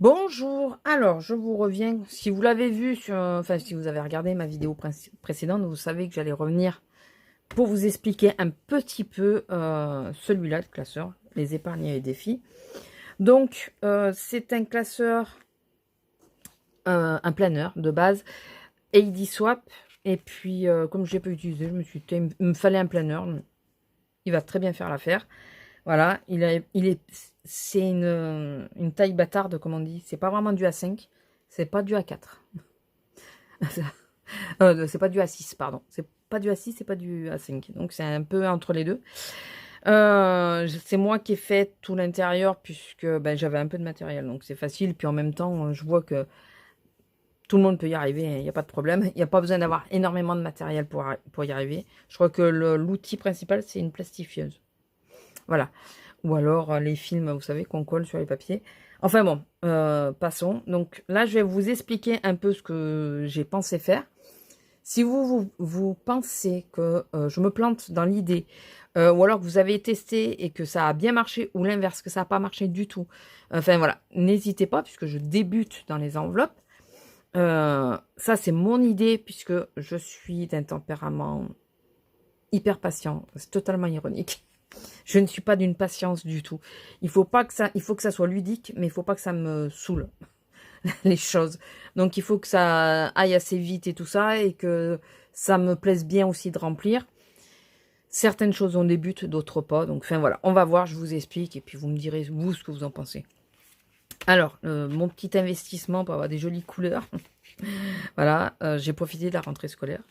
Bonjour, alors je vous reviens, si vous l'avez vu, si vous avez regardé ma vidéo précédente, vous savez que j'allais revenir pour vous expliquer un petit peu celui-là, le classeur, les épargnes et les défis. Donc, c'est un classeur, un planeur de base, AD Swap, et puis comme je ne l'ai pas utilisé, je me suis dit, il me fallait un planeur, il va très bien faire l'affaire. Voilà, c'est une taille bâtarde, comme on dit. C'est pas vraiment du A5, c'est pas du A4. C'est pas du A6, pardon. C'est pas du A6, c'est pas du A5. Donc c'est un peu entre les deux. C'est moi qui ai fait tout l'intérieur puisque j'avais un peu de matériel, donc c'est facile. Puis en même temps, je vois que tout le monde peut y arriver, il n'y a pas de problème. Il n'y a pas besoin d'avoir énormément de matériel pour y arriver. Je crois que l'outil principal, c'est une plastifieuse. Voilà. Ou alors les films, vous savez, qu'on colle sur les papiers. Enfin bon, passons. Donc là, je vais vous expliquer un peu ce que j'ai pensé faire. Si vous pensez que je me plante dans l'idée, ou alors que vous avez testé et que ça a bien marché, ou l'inverse, que ça n'a pas marché du tout, enfin voilà, n'hésitez pas, puisque je débute dans les enveloppes. Ça, c'est mon idée, puisque je suis d'un tempérament hyper patient. C'est totalement ironique. Je ne suis pas d'une patience du tout. Il faut que ça soit ludique, mais il faut pas que ça me saoule les choses. Donc il faut que ça aille assez vite et tout ça, et que ça me plaise bien aussi de remplir. Certaines choses ont des buts, d'autres pas. Donc enfin voilà, on va voir, je vous explique, et puis vous me direz vous ce que vous en pensez. Alors, mon petit investissement pour avoir des jolies couleurs. Voilà, j'ai profité de la rentrée scolaire.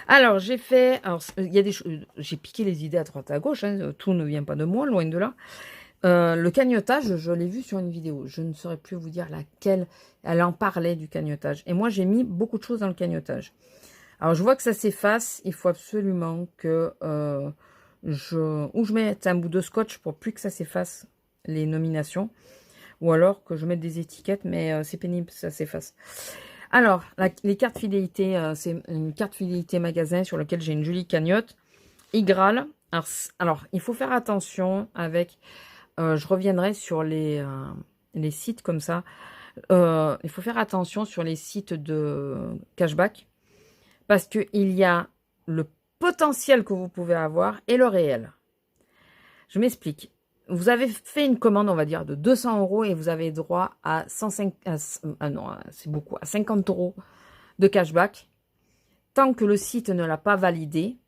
Alors, j'ai fait... Alors, il y a des choses... J'ai piqué les idées à droite à gauche, hein, tout ne vient pas de moi, loin de là. Le cagnotage, je l'ai vu sur une vidéo. Je ne saurais plus vous dire laquelle. Elle en parlait du cagnotage. Et moi, j'ai mis beaucoup de choses dans le cagnotage. Alors, je vois que ça s'efface. Il faut absolument que je mette un bout de scotch pour plus que ça s'efface, les nominations. Ou alors que je mette des étiquettes, mais c'est pénible, ça s'efface. Alors, les cartes fidélité, c'est une carte fidélité magasin sur laquelle j'ai une jolie cagnotte. Igral. Alors, il faut faire attention avec... je reviendrai sur les sites comme ça. Il faut faire attention sur les sites de cashback. Parce qu'il y a le potentiel que vous pouvez avoir et le réel. Je m'explique. Vous avez fait une commande, on va dire, de 200 € et vous avez droit à 105... non, c'est beaucoup, à 50 € de cashback. Tant que le site ne l'a pas validé,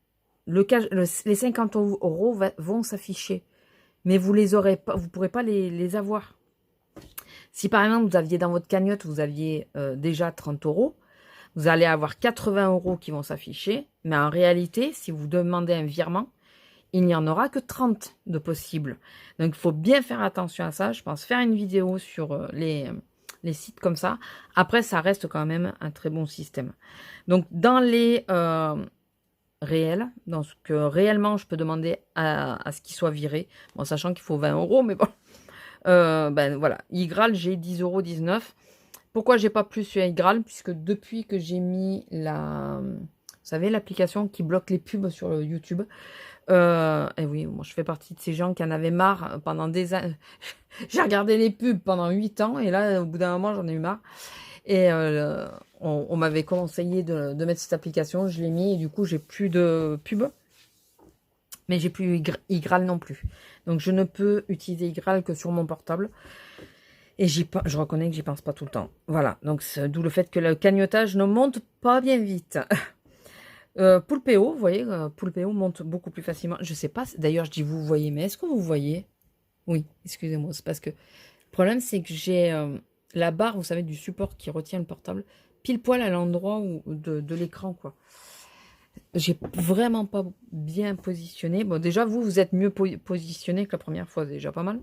les 50 € vont s'afficher. Mais vous les aurez pas, vous pourrez pas les avoir. Si par exemple, vous aviez dans votre cagnotte, vous aviez déjà 30 €, vous allez avoir 80 € qui vont s'afficher. Mais en réalité, si vous demandez un virement, il n'y en aura que 30 de possibles. Donc, il faut bien faire attention à ça. Je pense faire une vidéo sur les sites comme ça. Après, ça reste quand même un très bon système. Donc, dans les réels, dans ce que réellement je peux demander à ce qu'il soit viré, bon, sachant qu'il faut 20 €, mais bon. Voilà, Igral, j'ai 10,19 €. Pourquoi j'ai pas plus sur Igral? Puisque depuis que j'ai mis vous savez, l'application qui bloque les pubs sur YouTube, et oui, moi je fais partie de ces gens qui en avaient marre pendant des années. J'ai regardé les pubs pendant 8 ans et là, au bout d'un moment, j'en ai eu marre. Et on m'avait conseillé de mettre cette application, je l'ai mis et du coup, j'ai plus de pubs. Mais j'ai plus Igral non plus. Donc je ne peux utiliser Igral que sur mon portable. Et je reconnais que j'y pense pas tout le temps. Voilà, donc d'où le fait que le cagnotage ne monte pas bien vite. Poulpeo, vous voyez, Poulpeo monte beaucoup plus facilement. Je sais pas, d'ailleurs je dis vous voyez, mais est-ce que vous voyez? Oui, excusez-moi, c'est parce que le problème c'est que j'ai la barre, vous savez, du support qui retient le portable, pile poil à l'endroit de l'écran, quoi. J'ai vraiment pas bien positionné. Bon, déjà, vous êtes mieux positionné que la première fois, c'est déjà pas mal.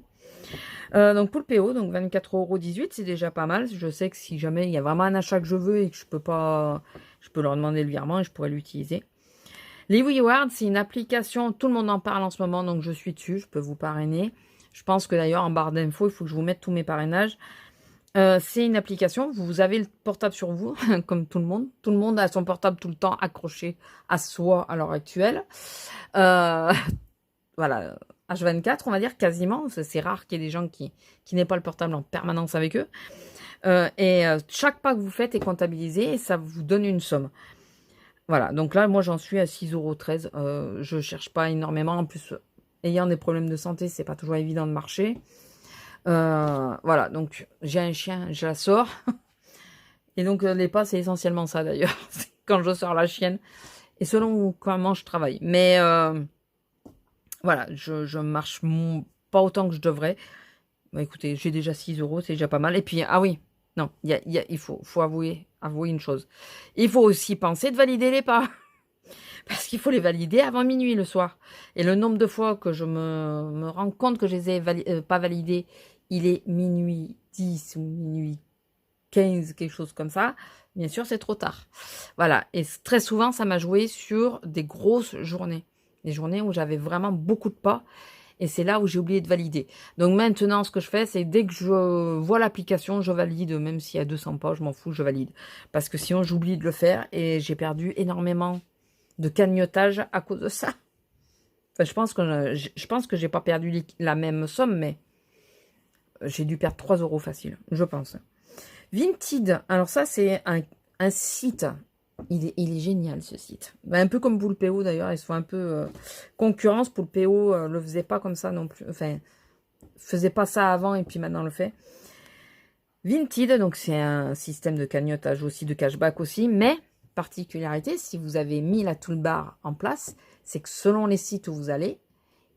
Donc, pour le PO, donc 24,18 €, c'est déjà pas mal. Je sais que si jamais il y a vraiment un achat que je veux et que je peux pas, je peux leur demander le virement et je pourrais l'utiliser. Les Rewards, c'est une application, tout le monde en parle en ce moment, donc je suis dessus, je peux vous parrainer. Je pense que d'ailleurs, en barre d'infos, il faut que je vous mette tous mes parrainages. C'est une application, vous avez le portable sur vous, comme tout le monde. Tout le monde a son portable tout le temps accroché à soi à l'heure actuelle. Voilà, H24, on va dire, quasiment. C'est rare qu'il y ait des gens qui n'aient pas le portable en permanence avec eux. Chaque pas que vous faites est comptabilisé et ça vous donne une somme. Voilà, donc là, moi, j'en suis à 6,13 €. Je cherche pas énormément. En plus, ayant des problèmes de santé, c'est pas toujours évident de marcher. Voilà, donc j'ai un chien, je la sors. Et donc, les pas, c'est essentiellement ça, d'ailleurs. C'est quand je sors la chienne. Et selon comment je travaille. Mais voilà, je marche pas autant que je devrais. Bah, écoutez, j'ai déjà 6 €, c'est déjà pas mal. Et puis, ah oui, non, il faut avouer une chose. Il faut aussi penser de valider les pas. Parce qu'il faut les valider avant minuit le soir. Et le nombre de fois que je me rends compte que je les ai pas validés, il est minuit 10 ou minuit 15, quelque chose comme ça. Bien sûr, c'est trop tard. Voilà. Et très souvent, ça m'a joué sur des grosses journées. Des journées où j'avais vraiment beaucoup de pas. Et c'est là où j'ai oublié de valider. Donc maintenant, ce que je fais, c'est dès que je vois l'application, je valide. Même s'il y a 200 pas, je m'en fous, je valide. Parce que sinon, j'oublie de le faire. Et j'ai perdu énormément de cagnotage à cause de ça. Enfin, je pense que j'ai pas perdu la même somme, mais j'ai dû perdre 3 € facile, je pense. Vinted, alors ça, c'est un site. Il est génial, ce site. Un peu comme Poulpeo, d'ailleurs. Ils se font un peu concurrence. Poulpeo le faisait pas comme ça non plus. Enfin, faisait pas ça avant et puis maintenant le fait. Vinted, donc c'est un système de cagnotage aussi, de cashback aussi. Mais, particularité, si vous avez mis la toolbar en place, c'est que selon les sites où vous allez,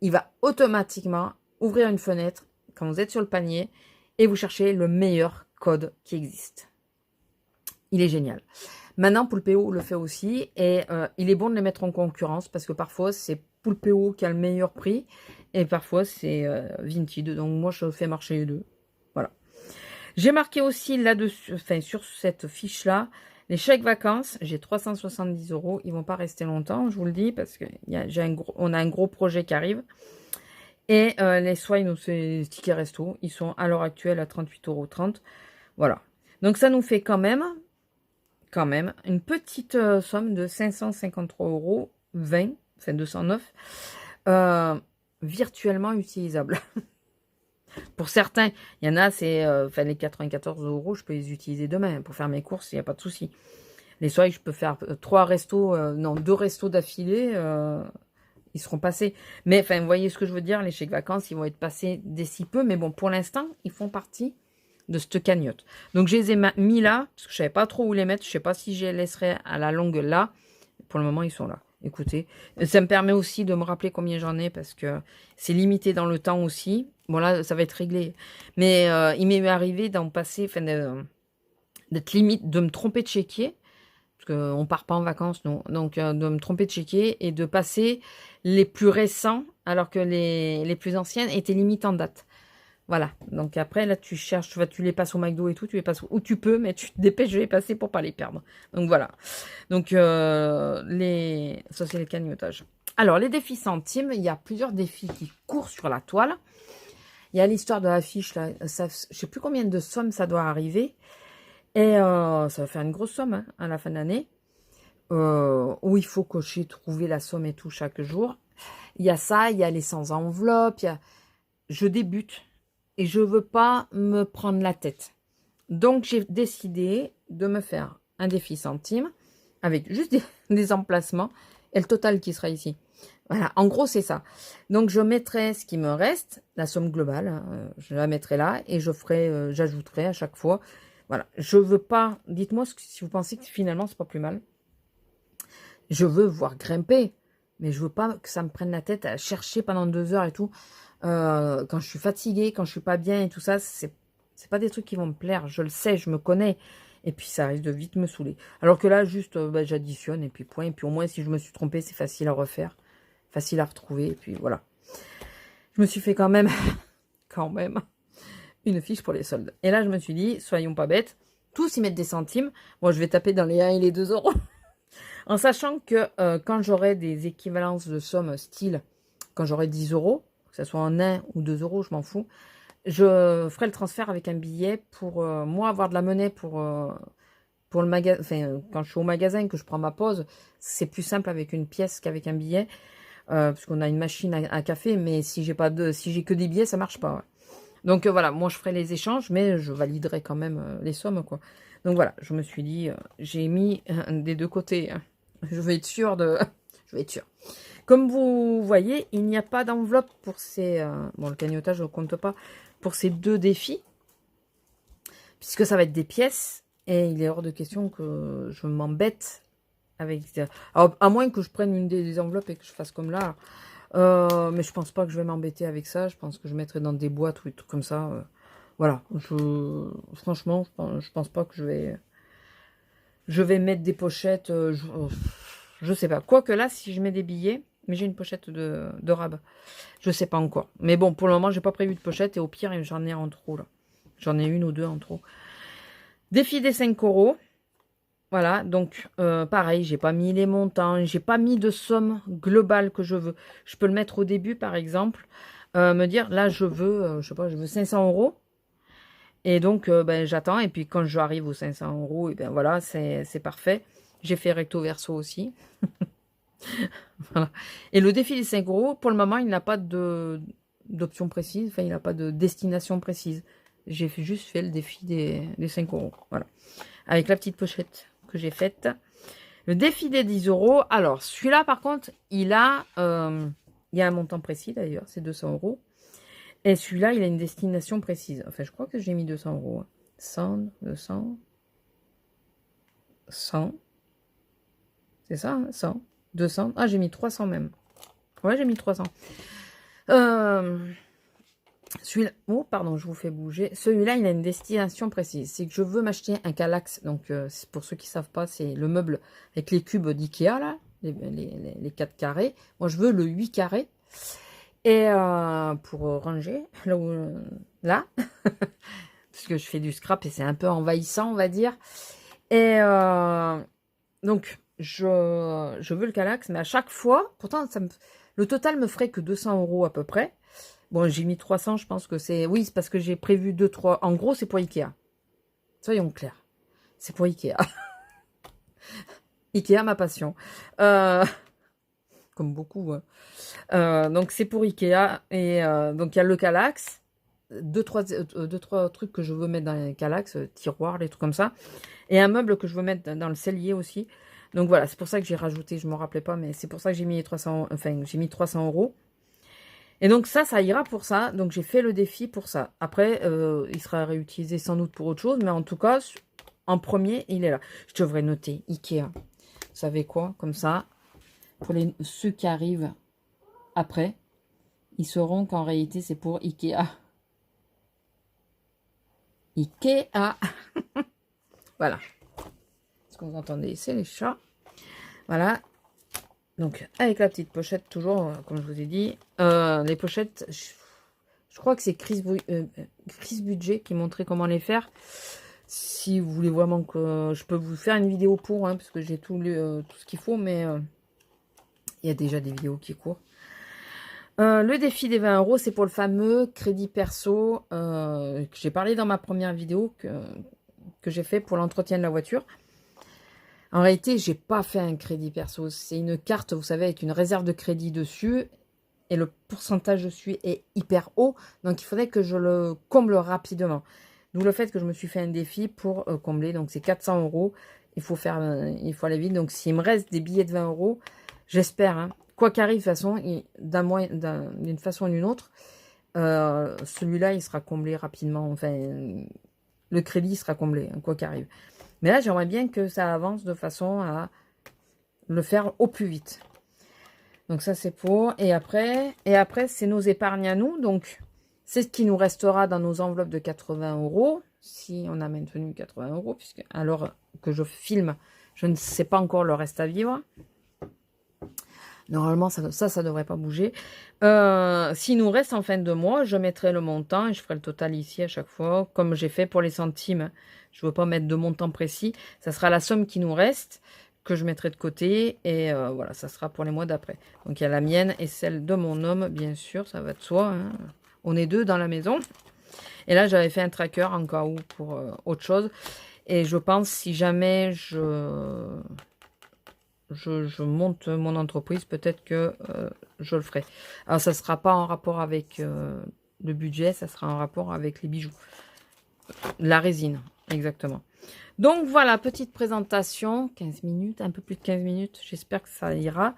il va automatiquement ouvrir une fenêtre quand vous êtes sur le panier et vous cherchez le meilleur code qui existe. Il est génial. Maintenant, Poulpeo le fait aussi et il est bon de les mettre en concurrence parce que parfois, c'est Poulpeo qui a le meilleur prix et parfois, c'est Vinted. Donc, moi, je fais marcher les deux. Voilà. J'ai marqué aussi là-dessus, enfin, sur cette fiche-là, les chèques vacances. J'ai 370 €. Ils ne vont pas rester longtemps, je vous le dis, parce qu'on a un gros projet qui arrive. Et les soins, nous, c'est tickets resto. Ils sont à l'heure actuelle à 38,30 €. Voilà. Donc, ça nous fait quand même une petite somme de 553,20 €, enfin 209, virtuellement utilisable. Pour certains, il y en a, c'est enfin les 94 €, je peux les utiliser demain pour faire mes courses, il n'y a pas de souci. Les soirs, je peux faire 2 restos d'affilée, ils seront passés. Mais enfin, vous voyez ce que je veux dire, les chèques vacances, ils vont être passés d'ici peu, mais bon, pour l'instant, ils font partie de cette cagnotte. Donc, je les ai mis là, parce que je savais pas trop où les mettre. Je sais pas si je les laisserai à la longue là. Pour le moment, ils sont là. Écoutez, ça me permet aussi de me rappeler combien j'en ai, parce que c'est limité dans le temps aussi. Bon, là, ça va être réglé. Mais il m'est arrivé d'en passer, enfin, d'être limite, de me tromper de chéquier, parce qu'on part pas en vacances, non. Donc, de me tromper de chéquier et de passer les plus récents, alors que les plus anciennes étaient limite en date. Voilà, donc après, là, tu cherches, tu les passes au McDo et tout, tu les passes où tu peux, mais tu te dépêches de les passer pour pas les perdre. Donc voilà, donc ça c'est le cagnotage. Alors, les défis centimes, il y a plusieurs défis qui courent sur la toile. Il y a l'histoire de la fiche, là, ça, je sais plus combien de sommes ça doit arriver, et ça va faire une grosse somme hein, à la fin de l'année, où il faut cocher, trouver la somme et tout chaque jour. Il y a ça, il y a les sans enveloppe, je débute. Et je ne veux pas me prendre la tête. Donc, j'ai décidé de me faire un défi centime avec juste des emplacements et le total qui sera ici. Voilà, en gros, c'est ça. Donc, je mettrai ce qui me reste, la somme globale, hein, je la mettrai là et je ferai, j'ajouterai à chaque fois. Voilà, je veux pas, dites-moi si vous pensez que finalement, c'est pas plus mal. Je veux voir grimper, mais je veux pas que ça me prenne la tête à chercher pendant 2 heures et tout. Quand je suis fatiguée, quand je suis pas bien et tout ça, c'est pas des trucs qui vont me plaire. Je le sais, je me connais. Et puis ça risque de vite me saouler. Alors que là, juste, j'additionne et puis point. Et puis au moins, si je me suis trompée, c'est facile à refaire, facile à retrouver. Et puis voilà. Je me suis fait quand même, une fiche pour les soldes. Et là, je me suis dit, soyons pas bêtes, tous y mettre des centimes. Moi, je vais taper dans les 1 et les 2 €. En sachant que quand j'aurai des équivalences de sommes style, quand j'aurai 10 €, que ce soit en 1 ou 2 €, je m'en fous, je ferai le transfert avec un billet pour moi avoir de la monnaie pour le magasin. Enfin, quand je suis au magasin que je prends ma pause, c'est plus simple avec une pièce qu'avec un billet, puisqu'on a une machine à café, mais si j'ai que des billets, ça marche pas. Ouais. Donc voilà, moi je ferai les échanges, mais je validerai quand même les sommes, quoi. Donc voilà, je me suis dit, j'ai mis des deux côtés, hein. Je vais être sûre de... je vais être sûre. Comme vous voyez, il n'y a pas d'enveloppe pour ces... bon, le cagnotage, je ne compte pas. Pour ces deux défis. Puisque ça va être des pièces. Et il est hors de question que je m'embête avec... Alors, à moins que je prenne une des enveloppes et que je fasse comme là. Mais je pense pas que je vais m'embêter avec ça. Je pense que je mettrai dans des boîtes ou des trucs comme ça. Voilà. Franchement, je pense pas que je vais mettre des pochettes. Je sais pas. Quoique là, si je mets des billets... Mais j'ai une pochette de rab. Je sais pas encore. Mais bon, pour le moment, j'ai pas prévu de pochette. Et au pire, j'en ai en trop, là. J'en ai une ou deux en trop. Défi des 5 euros. Voilà. Donc, pareil, j'ai pas mis les montants. J'ai pas mis de somme globale que je veux. Je peux le mettre au début, par exemple. Me dire, là, je veux, je sais pas, je veux 500 euros. Et donc, ben, j'attends. Et puis, quand j'arrive aux 500 euros, et ben voilà, c'est parfait. J'ai fait recto verso aussi. Voilà. Et le défi des 5 euros, pour le moment, il n'a pas d'option précise. Enfin, il n'a pas de destination précise. J'ai juste fait le défi des 5 euros. Voilà. Avec la petite pochette que j'ai faite. Le défi des 10 euros. Alors, celui-là, par contre, il y a un montant précis d'ailleurs. C'est 200 euros. Et celui-là, il a une destination précise. Enfin, je crois que j'ai mis 200 euros. 100, 200, 100. C'est ça, hein, 100. 200. Ah, j'ai mis 300 même. Ouais, j'ai mis 300. Celui-là, oh, pardon, je vous fais bouger. Celui-là, il a une destination précise. C'est que je veux m'acheter un Kallax. Donc, pour ceux qui ne savent pas, c'est le meuble avec les cubes d'Ikea, là. Les 4 carrés. Moi, je veux le 8 carrés. Et pour ranger, là. Parce que je fais du scrap et c'est un peu envahissant, on va dire. Et donc, je veux le Kallax, mais à chaque fois, pourtant, le total me ferait que 200 euros à peu près. Bon, j'ai mis 300, je pense que c'est... Oui, c'est parce que j'ai prévu 2, 3... En gros, c'est pour Ikea. Soyons clairs. C'est pour Ikea. Ikea, ma passion. Comme beaucoup. Hein. Donc, c'est pour Ikea. Et donc, il y a le Kallax. Deux, trois trucs que je veux mettre dans les Kallax. Tiroirs, les trucs comme ça. Et un meuble que je veux mettre dans le cellier aussi. Donc, voilà. C'est pour ça que j'ai rajouté. Je ne me rappelais pas. Mais c'est pour ça que j'ai mis 300... Enfin, j'ai mis 300 euros. Et donc ça ira pour ça. Donc j'ai fait le défi pour ça. Après, il sera réutilisé sans doute pour autre chose. Mais en tout cas, en premier, il est là. Je devrais noter Ikea. Vous savez quoi? Comme ça, pour ceux qui arrivent après, ils sauront qu'en réalité, c'est pour Ikea. Ikea. Voilà. Ce que vous entendez, c'est les chats. Voilà. Donc, avec la petite pochette, toujours, comme je vous ai dit. Les pochettes, je crois que c'est Chris Budget qui montrait comment les faire. Si vous voulez vraiment que je peux vous faire une vidéo pour, hein, parce que j'ai tout ce qu'il faut, mais il y a déjà des vidéos qui courent. Le défi des 20 euros, c'est pour le fameux crédit perso que j'ai parlé dans ma première vidéo que j'ai fait pour l'entretien de la voiture. En réalité, j'ai pas fait un crédit perso. C'est une carte, vous savez, avec une réserve de crédit dessus. Et le pourcentage dessus est hyper haut. Donc, il faudrait que je le comble rapidement. D'où le fait que je me suis fait un défi pour combler. Donc, c'est 400 euros. Il faut aller vite. Donc, s'il me reste des billets de 20 euros, j'espère, hein, quoi qu'arrive, de toute façon, d'une façon ou d'une autre, celui-là, il sera comblé rapidement. Enfin, le crédit sera comblé, hein, quoi qu'arrive. Mais là, j'aimerais bien que ça avance de façon à le faire au plus vite. Donc ça, c'est pour... Et après c'est nos épargnes à nous. Donc, c'est ce qui nous restera dans nos enveloppes de 80 euros. Si on a maintenu 80 euros, puisque alors que je filme, je ne sais pas encore le reste à vivre. Normalement, ça ne devrait pas bouger. S'il nous reste en fin de mois, je mettrai le montant et je ferai le total ici à chaque fois, comme j'ai fait pour les centimes. Je ne veux pas mettre de montant précis. Ça sera la somme qui nous reste que je mettrai de côté. Et voilà, ça sera pour les mois d'après. Donc, il y a la mienne et celle de mon homme, bien sûr. Ça va de soi. Hein. On est deux dans la maison. Et là, j'avais fait un tracker en cas où pour autre chose. Et je pense, si jamais je monte mon entreprise, peut-être que je le ferai. Alors, ça ne sera pas en rapport avec le budget, ça sera en rapport avec les bijoux. La résine, exactement. Donc voilà, petite présentation, 15 minutes, un peu plus de 15 minutes, j'espère que ça ira.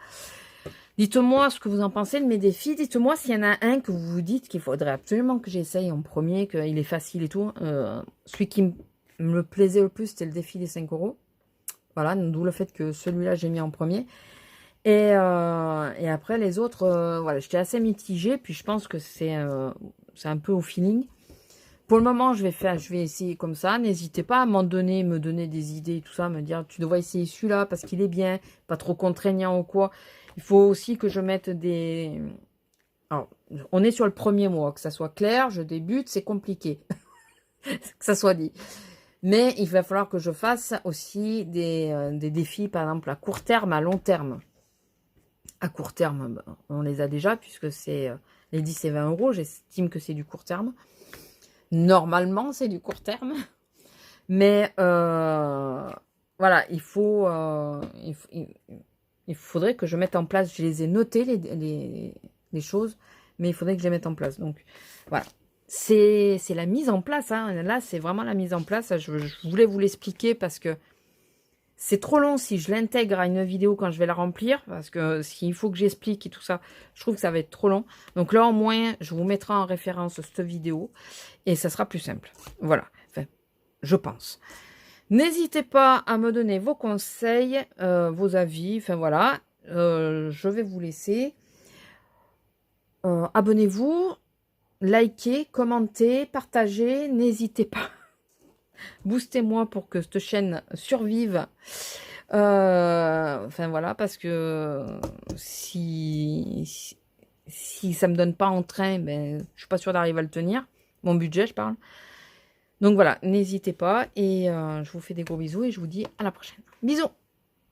Dites-moi ce que vous en pensez de mes défis. Dites-moi s'il y en a un que vous vous dites qu'il faudrait absolument que j'essaye en premier, qu'il est facile et tout. Celui qui me plaisait le plus, c'était le défi des 5 euros. Voilà, d'où le fait que celui-là, j'ai mis en premier. Et après, les autres, voilà, j'étais assez mitigée. Puis je pense que c'est un peu au feeling. Pour le moment, je vais essayer comme ça. N'hésitez pas à m'en donner, me donner des idées et tout ça, me dire, tu devrais essayer celui-là parce qu'il est bien, pas trop contraignant ou quoi. Il faut aussi que je mette des... Alors, on est sur le premier mois, que ça soit clair, je débute, c'est compliqué, que ça soit dit. Mais il va falloir que je fasse aussi des défis, par exemple, à court terme, à long terme. À court terme, on les a déjà, puisque c'est les 10 et 20 euros, j'estime que c'est du court terme. Normalement, c'est du court terme. Mais voilà, il faudrait que je mette en place, je les ai notés, les choses, mais il faudrait que je les mette en place. Donc, voilà. C'est la mise en place. Hein. Là, c'est vraiment la mise en place. Je voulais vous l'expliquer parce que c'est trop long si je l'intègre à une vidéo quand je vais la remplir. Parce que s'il faut que j'explique et tout ça, je trouve que ça va être trop long. Donc là, au moins, je vous mettrai en référence cette vidéo. Et ça sera plus simple. Voilà. Enfin, je pense. N'hésitez pas à me donner vos conseils, vos avis, enfin voilà. Je vais vous laisser. Abonnez-vous, likez, commentez, partagez, n'hésitez pas. Boostez-moi pour que cette chaîne survive. Enfin voilà, parce que si ça me donne pas en train, ben, je suis pas sûre d'arriver à le tenir. Mon budget, je parle. Donc voilà, n'hésitez pas et je vous fais des gros bisous et je vous dis à la prochaine. Bisous!